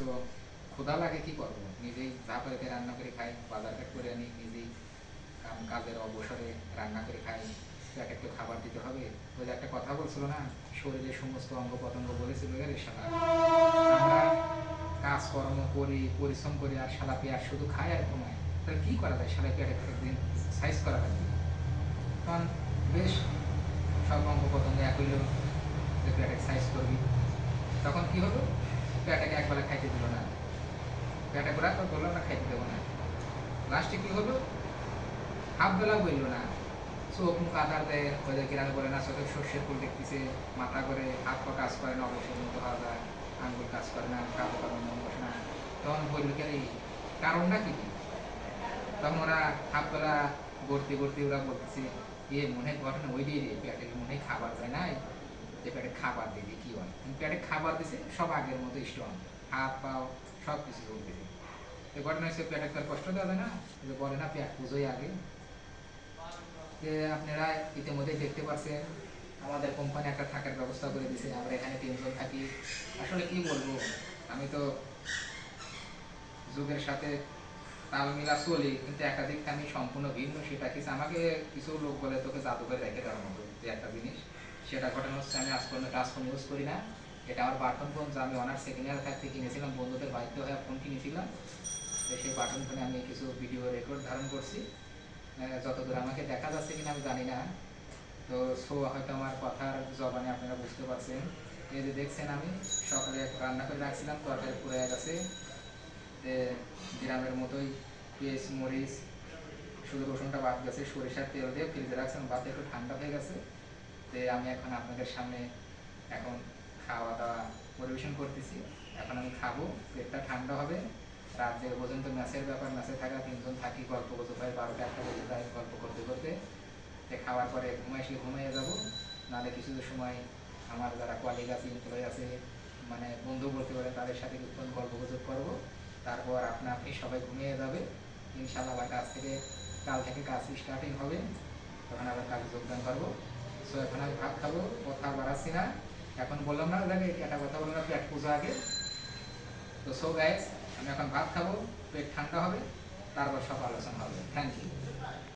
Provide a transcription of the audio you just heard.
তো ক্ষুধা লাগে কি করব, নিজেই যা পারিতে রান্না করে খাই, বাজার ঘাট করে আনি, নিজেই কাজের অবসরে রান্না করে খাই। তাকে একটু খাবার দিতে হবে। ওই যে একটা কথা বলছিল না, শরীরের সমস্ত অঙ্গ প্রত্যঙ্গ বলেছিল রে শালা, আমরা কাজকর্ম করি, পরিশ্রম করি, আর শালা পেঁয়াজ শুধু খাই আর কমায়। তাহলে কী করা যায়, শালা পেঁয়াজ একদিন সাইজ করা লাগবে। তখন বেশ সব অঙ্গ প্রত্যঙ্গ এক হইল যে পেঁয়াজ সাইজ করবি। তখন কি হলো, পেঁয়াজটাকে একবেলা খাইতে দিল না, পেঁয়াজটা ঘোরা তো বললো না খাইতে দেবো না। লাস্টে কি হলো, হাফ বেলা বললো না, চোখ মুখ আধার দেয়, ওই যে কিরানে বলে না, চোখে সর্ষের ফুল দেখতেছে, মাথা করে, হাত পা কাজ করে না, অবশ্যই মতো হওয়া যায়, আঙ্গুল কাজ করে না, কাপড় কারণ মন বসে না। তখন বলল কেন, কারণটা কি? তখন ওরা হাফ বেলা গড়তে গড়তে ওরা বলতেছে, মনে ঘটনা ওই দিয়ে পেটে মনে খাবার যায় নাই, যে পেটে খাবার দিয়ে কি হয়, পেটে খাবার দিছে, সব আগের মতো স্ট্রং, হাত পাও সব কিছু চলতেছে। তো ঘটনা হচ্ছে পেটে কষ্ট দেওয়া যায় না, যে বলে না পেট পুজোই আগে। যে আপনারা ইতিমধ্যে দেখতে পাচ্ছেন আমাদের কোম্পানি একটা থাকার ব্যবস্থা করে দিয়েছে, আমরা এখানে 3 জন থাকি। আসলে কি বলবো, আমি তো যুগের সাথে তাল মিলা চলি, কিন্তু একটা দিক আমি সম্পূর্ণ ভিন্ন। সেটা কিছু আমাকে কিছু লোক বলে তোকে জাদুঘরে রেখে দেওয়ার মতো যে একটা জিনিস, সেটা ঘটনা হচ্ছে আমি আজ পর্যন্ত টাচ ফোন ইউজ করি না। এটা আমার বাটন ফোন, যা আমি অনার্স সেকেন্ড ইয়ার থাকতে কিনেছিলাম, বন্ধুদের বাধ্য হয়ে ফোন কিনেছিলাম। তো সেই বাটন ফোনে আমি কিছু ভিডিও রেকর্ড ধারণ করছি, যতদূর আমাকে দেখা যাচ্ছে কিনা আমি জানি না। তো সো হয়তো আমার কথার জবানে আপনারা বুঝতে পারছেন। এই যে দেখছেন আমি সকালে রান্না করে রাখছিলাম, তরকারি পুড়ে গেছে, গ্রামের মতোই পেঁয়াজ মরিচ শুধু রসুনটা বাদ গেছে, সরিষার তেল দিয়ে ফ্রিজে রাখছিলাম, ভাত একটু ঠান্ডা হয়ে গেছে। তো আমি এখন আপনাদের সামনে এখন খাওয়া দাওয়া পরিবেশন করতেছি। এখন আমি খাবো, পেটটা ঠান্ডা হবে। রাত যে পর্যন্ত ম্যাচের ব্যাপার, ম্যাচে থাকা 3 জন থাকি, গল্প করতে পারি 12টা 1টা বেজে যায় গল্প করতে করতে। খাওয়ার পরে ঘুমাইলে ঘুমিয়ে যাবো, নাহলে কিছু সময় আমার যারা কলিগ আছে, এমপ্লয়ি আছে, মানে বন্ধু বলতে পারে, তাদের সাথে কিছুক্ষণ গল্প গুজব করবো। তারপর আপনি সবাই ঘুমিয়ে যাবে ইনশাল্লাহ। আবার কাল থেকে কাজ স্টার্টিং হবে, তখন আবার কাজে যোগদান করবো। সো এখন আমি ভাত খাবো, কথা বাড়াচ্ছি না। এখন বললাম না দেখে একটা কথা বললাম না, পেট পুজো আগে। তো সো গাইস, আমি এখন ভাত খাবো, পেট ঠান্ডা হবে, তারপর সব আলোচনা হবে। Thank you.